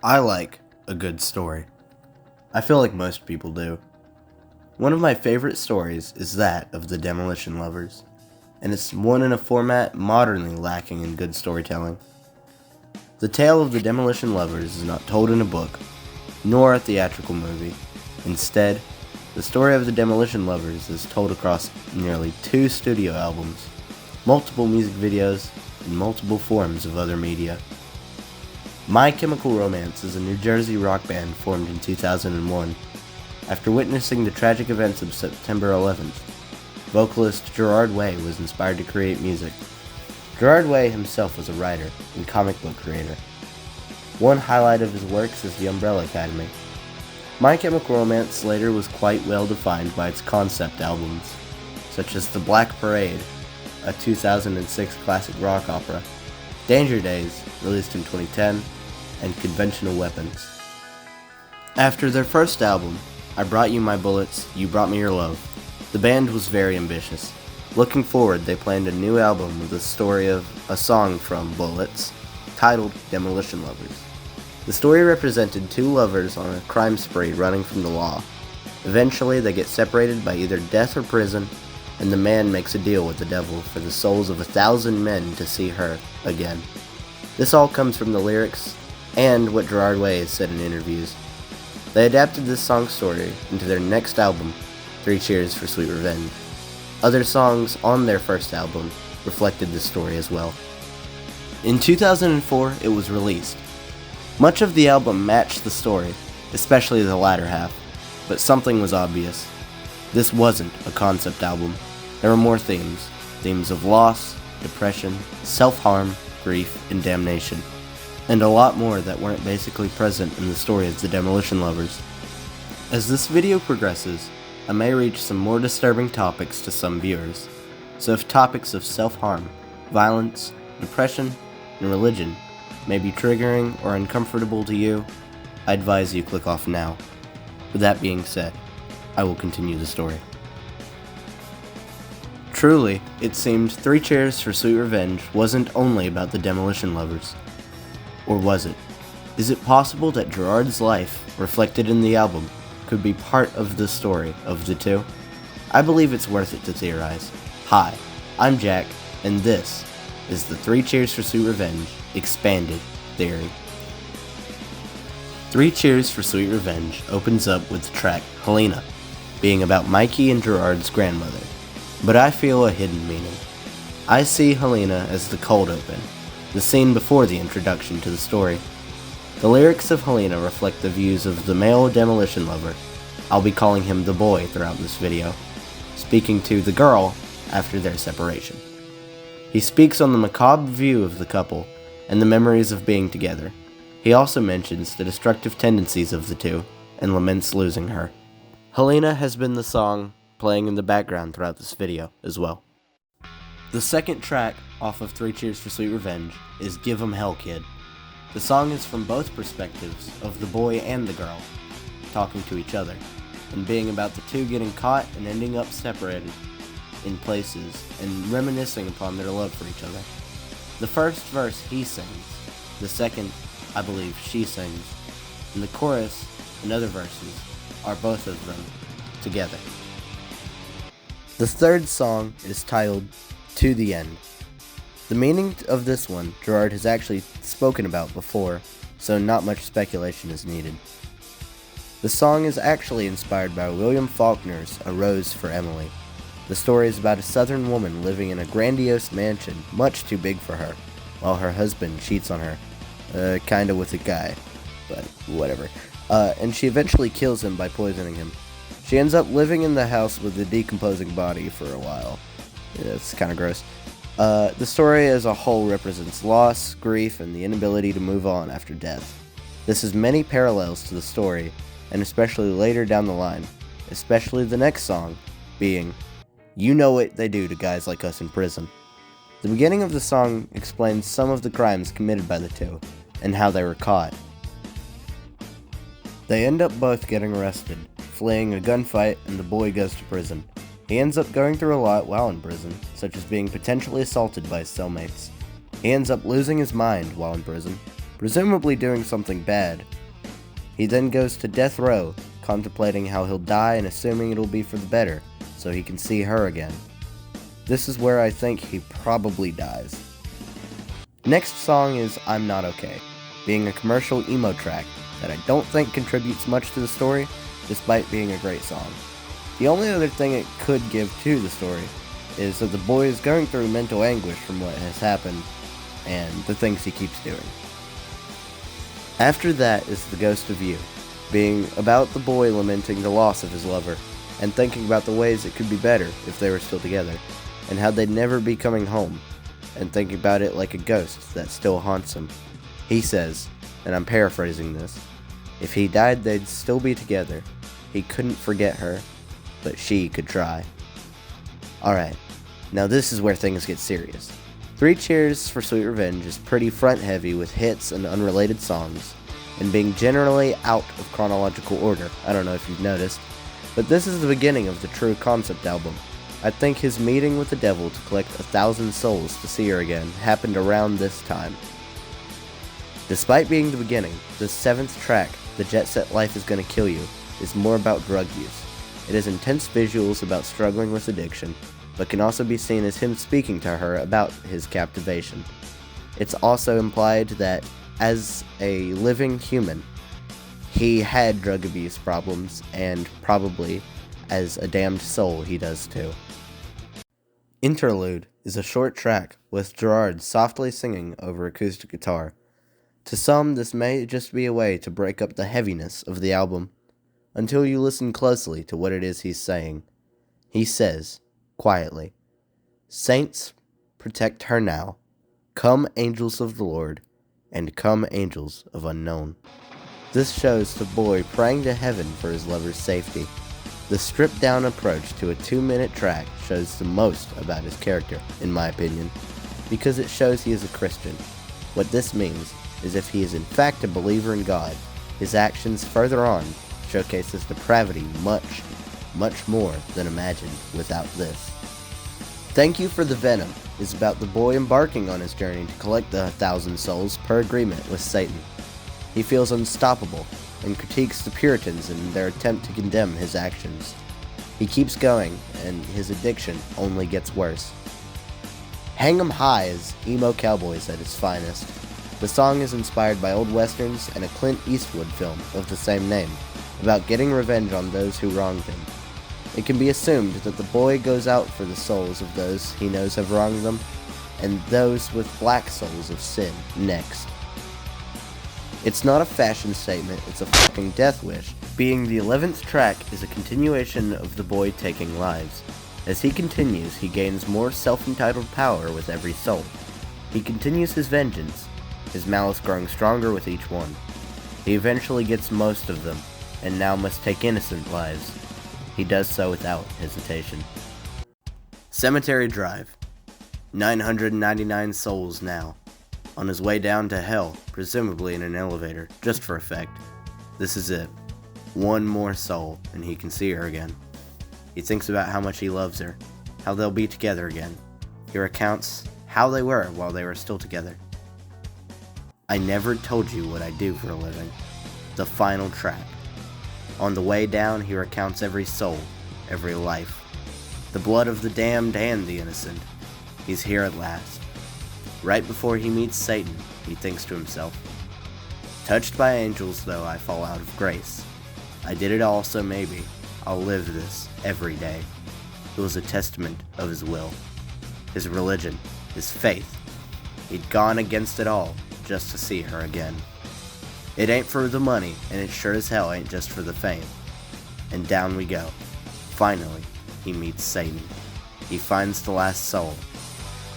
I like a good story. I feel like most people do. One of my favorite stories is that of the Demolition Lovers, and it's one in a format modernly lacking in good storytelling. The tale of the Demolition Lovers is not told in a book, nor a theatrical movie. Instead, the story of the Demolition Lovers is told across nearly 2 studio albums, multiple music videos, and multiple forms of other media. My Chemical Romance is a New Jersey rock band formed in 2001. After witnessing the tragic events of September 11th, vocalist Gerard Way was inspired to create music. Gerard Way himself was a writer and comic book creator. One highlight of his works is the Umbrella Academy. My Chemical Romance later was quite well defined by its concept albums, such as The Black Parade, a 2006 classic rock opera, Danger Days, released in 2010, and Conventional Weapons. After their first album, I Brought You My Bullets, You Brought Me Your Love, the band was very ambitious. Looking forward, they planned a new album with the story of a song from Bullets, titled Demolition Lovers. The story represented 2 lovers on a crime spree running from the law. Eventually, they get separated by either death or prison, and the man makes a deal with the devil for the souls of 1,000 men to see her again. This all comes from the lyrics and what Gerard Way has said in interviews. They adapted this song's story into their next album, 3 Cheers for Sweet Revenge. Other songs on their first album reflected this story as well. In 2004, it was released. Much of the album matched the story, especially the latter half, but something was obvious. This wasn't a concept album. There were more themes of loss, depression, self-harm, grief, and damnation, and a lot more that weren't basically present in the story of the Demolition Lovers. As this video progresses, I may reach some more disturbing topics to some viewers, so if topics of self-harm, violence, depression, and religion may be triggering or uncomfortable to you, I advise you click off now. With that being said, I will continue the story. Truly, it seemed 3 Cheers for Sweet Revenge wasn't only about the Demolition Lovers. Or was it? Is it possible that Gerard's life, reflected in the album, could be part of the story of the 2? I believe it's worth it to theorize. Hi, I'm Jack, and this is the 3 Cheers for Sweet Revenge Expanded Theory. 3 Cheers for Sweet Revenge opens up with the track Helena, being about Mikey and Gerard's grandmother, but I feel a hidden meaning. I see Helena as the cold open, the scene before the introduction to the story. The lyrics of Helena reflect the views of the male demolition lover. I'll be calling him the boy throughout this video, speaking to the girl after their separation. He speaks on the macabre view of the couple and the memories of being together. He also mentions the destructive tendencies of the 2 and laments losing her. Helena has been the song playing in the background throughout this video as well. The second track off of 3 Cheers for Sweet Revenge is Give 'Em Hell Kid. The song is from both perspectives of the boy and the girl, talking to each other, and being about the 2 getting caught and ending up separated in places and reminiscing upon their love for each other. The first verse he sings, the second, I believe, she sings, and the chorus and other verses are both of them together. The third song is titled To the End. The meaning of this one Gerard has actually spoken about before, so not much speculation is needed. The song is actually inspired by William Faulkner's A Rose for Emily. The story is about a southern woman living in a grandiose mansion much too big for her, while her husband cheats on her, kinda with a guy, but whatever, and she eventually kills him by poisoning him. She ends up living in the house with a decomposing body for a while. It's kinda gross. The story as a whole represents loss, grief, and the inability to move on after death. This has many parallels to the story, and especially later down the line, especially the next song, being, You Know What They Do to Guys Like Us in Prison. The beginning of the song explains some of the crimes committed by the 2, and how they were caught. They end up both getting arrested, fleeing a gunfight, and the boy goes to prison. He ends up going through a lot while in prison, such as being potentially assaulted by his cellmates. He ends up losing his mind while in prison, presumably doing something bad. He then goes to death row, contemplating how he'll die and assuming it'll be for the better, so he can see her again. This is where I think he probably dies. Next song is I'm Not Okay, being a commercial emo track that I don't think contributes much to the story, despite being a great song. The only other thing it could give to the story is that the boy is going through mental anguish from what has happened and the things he keeps doing. After that is The Ghost of You, being about the boy lamenting the loss of his lover and thinking about the ways it could be better if they were still together, and how they'd never be coming home, and thinking about it like a ghost that still haunts him. He says, and I'm paraphrasing this, if he died they'd still be together. He couldn't forget her, but she could try. Alright, now this is where things get serious. Three Cheers for Sweet Revenge is pretty front heavy with hits and unrelated songs, and being generally out of chronological order. I don't know if you've noticed, but this is the beginning of the true concept album. I think his meeting with the devil to collect 1,000 souls to see her again happened around this time. Despite being the beginning, the 7th track, The Jet Set Life Is Gonna Kill You, is more about drug use. It has intense visuals about struggling with addiction, but can also be seen as him speaking to her about his captivation. It's also implied that, as a living human, he had drug abuse problems, and probably, as a damned soul, he does too. Interlude is a short track with Gerard softly singing over acoustic guitar. To some, this may just be a way to break up the heaviness of the album, until you listen closely to what it is he's saying. He says, quietly, "Saints, protect her now. Come, angels of the Lord, and come, angels of unknown." This shows the boy praying to heaven for his lover's safety. The stripped-down approach to a 2-minute track shows the most about his character, in my opinion, because it shows he is a Christian. What this means is if he is in fact a believer in God, his actions further on showcase his depravity much, much more than imagined without this. Thank You for the Venom is about the boy embarking on his journey to collect the 1,000 souls per agreement with Satan. He feels unstoppable and critiques the Puritans in their attempt to condemn his actions. He keeps going, and his addiction only gets worse. Hang 'Em High is emo cowboys at its finest. The song is inspired by old westerns and a Clint Eastwood film of the same name, about getting revenge on those who wronged him. It can be assumed that the boy goes out for the souls of those he knows have wronged them, and those with black souls of sin next. It's not a fashion statement, it's a fucking death wish. Being the 11th track is a continuation of the boy taking lives. As he continues, he gains more self-entitled power with every soul. He continues his vengeance, his malice growing stronger with each one. He eventually gets most of them, and now must take innocent lives. He does so without hesitation. Cemetery Drive. 999 souls now. On his way down to hell, presumably in an elevator, just for effect. This is it. One more soul, and he can see her again. He thinks about how much he loves her, how they'll be together again. He recounts how they were while they were still together. I never told you what I do for a living. The final track. On the way down, he recounts every soul, every life. The blood of the damned and the innocent. He's here at last. Right before he meets Satan, he thinks to himself, "Touched by angels, though I fall out of grace. I did it all, so maybe I'll live this every day." It was a testament of his will, his religion, his faith. He'd gone against it all just to see her again. It ain't for the money, and it sure as hell ain't just for the fame. And down we go. Finally, he meets Satan. He finds the last soul.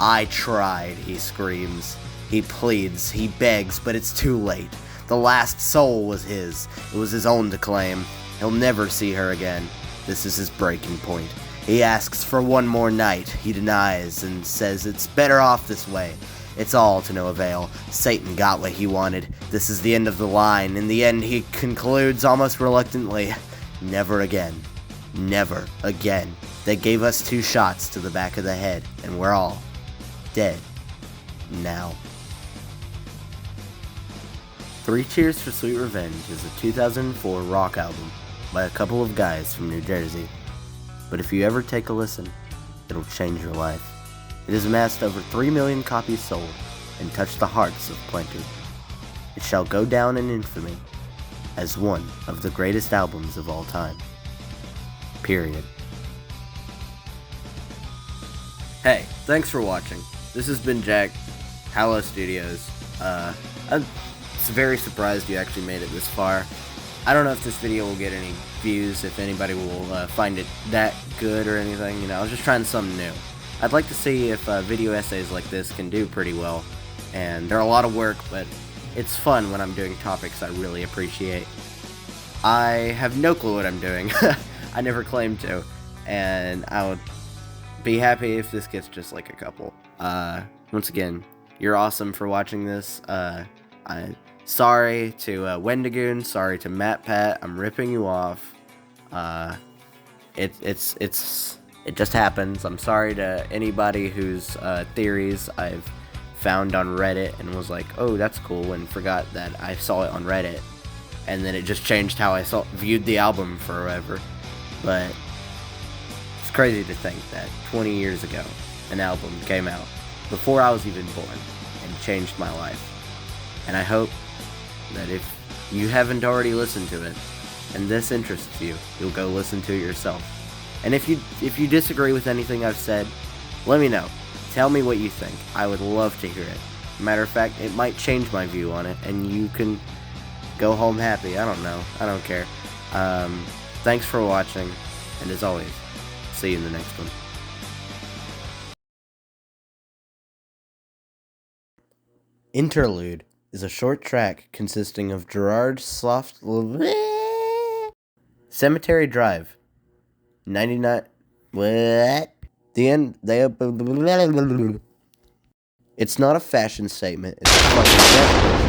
"I tried," he screams. He pleads, he begs, but it's too late. The last soul was his. It was his own to claim. He'll never see her again. This is his breaking point. He asks for one more night. He denies and says it's better off this way. It's all to no avail. Satan got what he wanted. This is the end of the line. In the end, he concludes almost reluctantly, "Never again. Never again. They gave us 2 shots to the back of the head, and we're all dead now." Three Cheers for Sweet Revenge is a 2004 rock album by a couple of guys from New Jersey. But if you ever take a listen, it'll change your life. It has amassed over 3 million copies sold and touched the hearts of plenty. It shall go down in infamy as one of the greatest albums of all time. Period. Hey, thanks for watching. This has been Jack, Hallow Studios. I'm very surprised you actually made it this far. I don't know if this video will get any views, if anybody will find it that good or anything. I was just trying something new. I'd like to see if video essays like this can do pretty well. And they're a lot of work, but it's fun when I'm doing topics I really appreciate. I have no clue what I'm doing. I never claimed to. And I would be happy if this gets just like a couple. Once again, you're awesome for watching this. Sorry to Wendigoon, sorry to Matt Pat, I'm ripping you off. It just happens. I'm sorry to anybody whose theories I've found on Reddit and was like, oh, that's cool, and forgot that I saw it on Reddit, and then it just changed how I viewed the album forever. But it's crazy to think that 20 years ago, an album came out before I was even born and changed my life. And I hope that if you haven't already listened to it and this interests you, you'll go listen to it yourself. And if you disagree with anything I've said, let me know. Tell me what you think. I would love to hear it. Matter of fact, it might change my view on it, and you can go home happy. I don't know. I don't care. Thanks for watching, and as always, see you in the next one. Interlude is a short track consisting of Gerard Soft Cemetery Drive 99 what? The end it's not a fashion statement, it's a fucking definition.